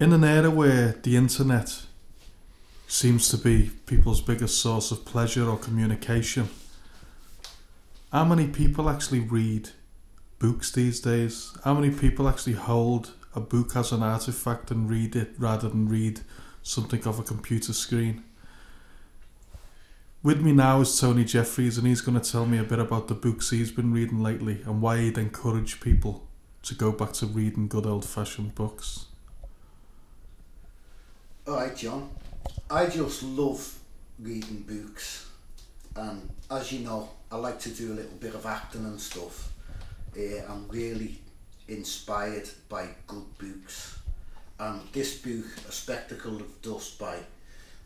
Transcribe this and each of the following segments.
In an era where the internet seems to be people's biggest source of pleasure or communication, how many people actually read books these days? How many people actually hold a book as an artifact and read it rather than read something off a computer screen? With me now is Tony Jefferies, and he's going to tell me a bit about the books he's been reading lately and why he'd encourage people to go back to reading good old-fashioned books. Alright, John, I just love reading books, and as you know, I like to do a little bit of acting and stuff. I'm really inspired by good books, and this book, A Spectacle of Dust by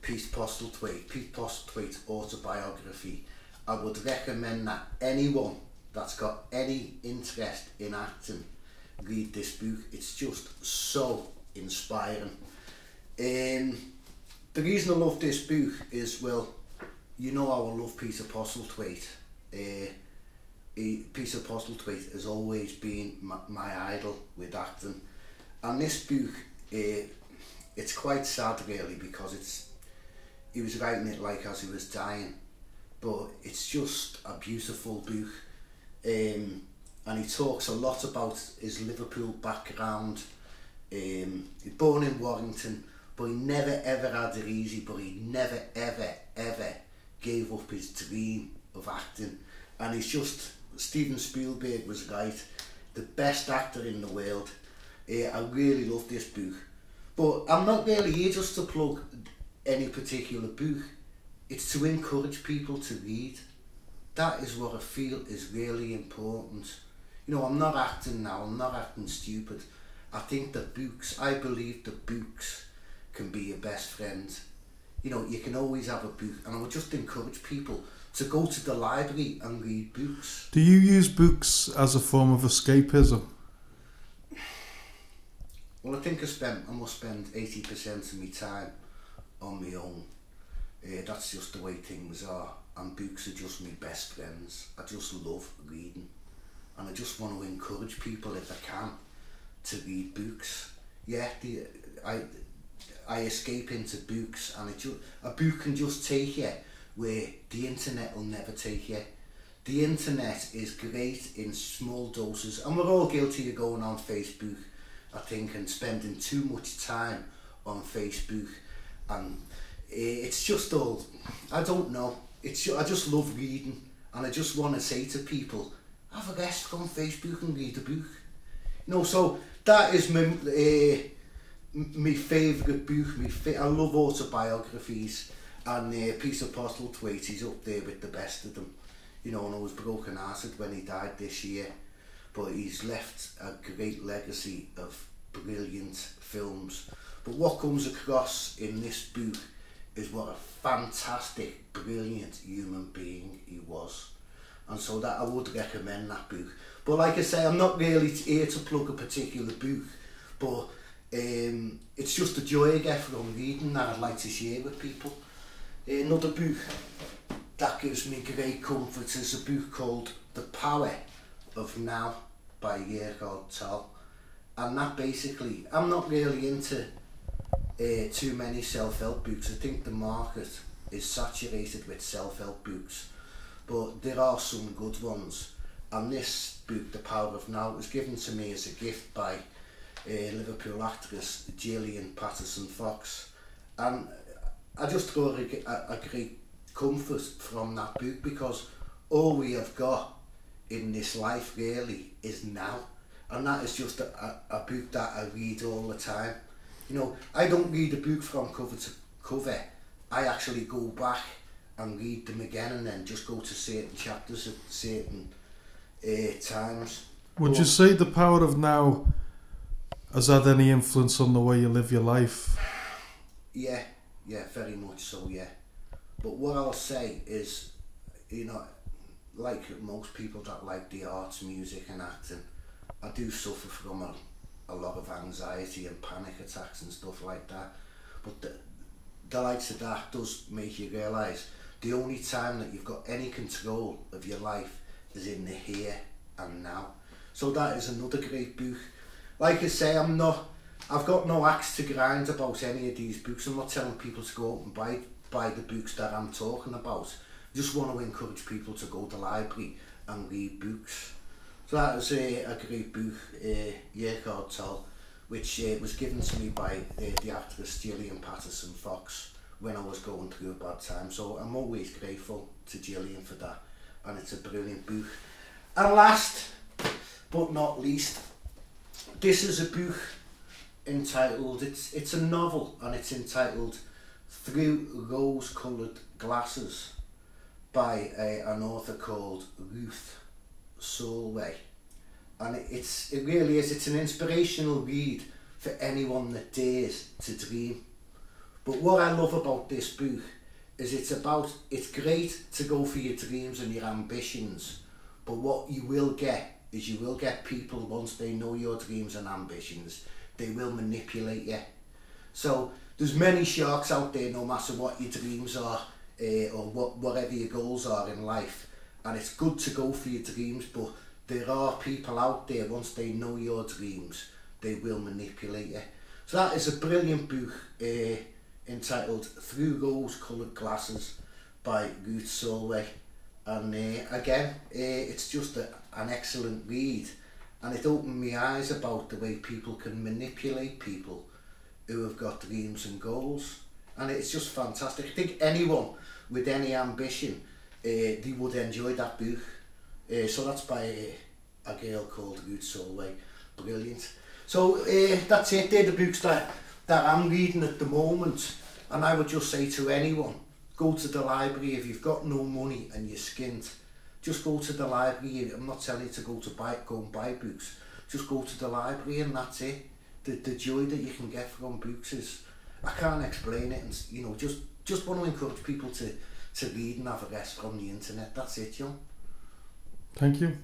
Pete Postlethwaite's autobiography, I would recommend that anyone that's got any interest in acting read this book. It's just so inspiring. The reason I love this book is, well, you know how I love Peter Postlethwaite. Peter Postlethwaite has always been my idol with acting, and this book, it's quite sad really, because he was writing it like as he was dying, but it's just a beautiful book, and he talks a lot about his Liverpool background. He was born in Warrington, but he never ever had it easy, but he never ever gave up his dream of acting. And he's just, Steven Spielberg was right, the best actor in the world. I really love this book, but I'm not really here just to plug any particular book. It's to encourage people to read. That is what I feel is really important. You know, I'm not acting now, I'm not acting stupid. I think that books, I believe that books can be your best friend. You know, you can always have a book, and I would just encourage people to go to the library and read books. Do you use books as a form of escapism? Well, I think I must spend 80% of my time on my own. That's just the way things are, and books are just my best friends. I just love reading, and I just want to encourage people, if I can, to read books. Yeah, I escape into books, and a book can just take you where the internet will never take you. The internet is great in small doses, and we're all guilty of going on Facebook, I think, and spending too much time on Facebook, and it's just all, I don't know, I just love reading, and I just want to say to people, have a rest from Facebook and read a book. You know, so that is my favourite book. I love autobiographies, and Peter Postlethwaite, he's up there with the best of them. You know, and I was broken hearted when he died this year, but he's left a great legacy of brilliant films. But what comes across in this book is what a fantastic, brilliant human being he was. And so that I would recommend that book. But like I say, I'm not really here to plug a particular book, but it's just a joy I get from reading that I'd like to share with people. Another book that gives me great comfort is a book called The Power of Now by Eckhart Tolle. And that basically, I'm not really into too many self-help books. I think the market is saturated with self-help books, but there are some good ones. And this book, The Power of Now, was given to me as a gift by Liverpool actress Gillian Patterson-Fox, and I just got a great comfort from that book, because all we have got in this life really is now, and that is just a book that I read all the time. You know, I don't read a book from cover to cover. I actually go back and read them again, and then just go to certain chapters at certain times. Would you say The Power of Now has had any influence on the way you live your life? Yeah, very much so, yeah. But what I'll say is, you know, like most people that like the arts, music and acting, I do suffer from a lot of anxiety and panic attacks and stuff like that. But the likes of that does make you realise the only time that you've got any control of your life is in the here and now. So that is another great book. Like I say, I'm not I've got no axe to grind about any of these books. I'm not telling people to go out and buy the books that I'm talking about. I just want to encourage people to go to the library and read books. So that was a great book, Year Card Tell, which was given to me by the actress Gillian Patterson Fox when I was going through a bad time. So I'm always grateful to Gillian for that, and it's a brilliant book. And last but not least, this is a book entitled, it's a novel, and it's entitled Through Rose-Coloured Glasses by an author called Ruth Solway. And it really is, it's an inspirational read for anyone that dares to dream. But what I love about this book is it's great to go for your dreams and your ambitions, but what you will get is you will get people, once they know your dreams and ambitions, they will manipulate you. So there's many sharks out there, no matter what your dreams are, or whatever your goals are in life, and it's good to go for your dreams, but there are people out there, once they know your dreams, they will manipulate you. So that is a brilliant book entitled Through Rose-Coloured Glasses by Ruth Solway. And again, it's just an excellent read, and it opened my eyes about the way people can manipulate people who have got dreams and goals. And it's just fantastic. I think anyone with any ambition, they would enjoy that book. So that's by a girl called Ruth Solway. Brilliant. So that's it. They're the books that I'm reading at the moment. And I would just say to anyone, go to the library. If you've got no money and you're skint, just go to the library. I'm not telling you to go and buy books. Just go to the library, and that's it. The joy that you can get from books is, I can't explain it. And you know, just want to encourage people to read and have a rest from the internet. That's it, John. Thank you.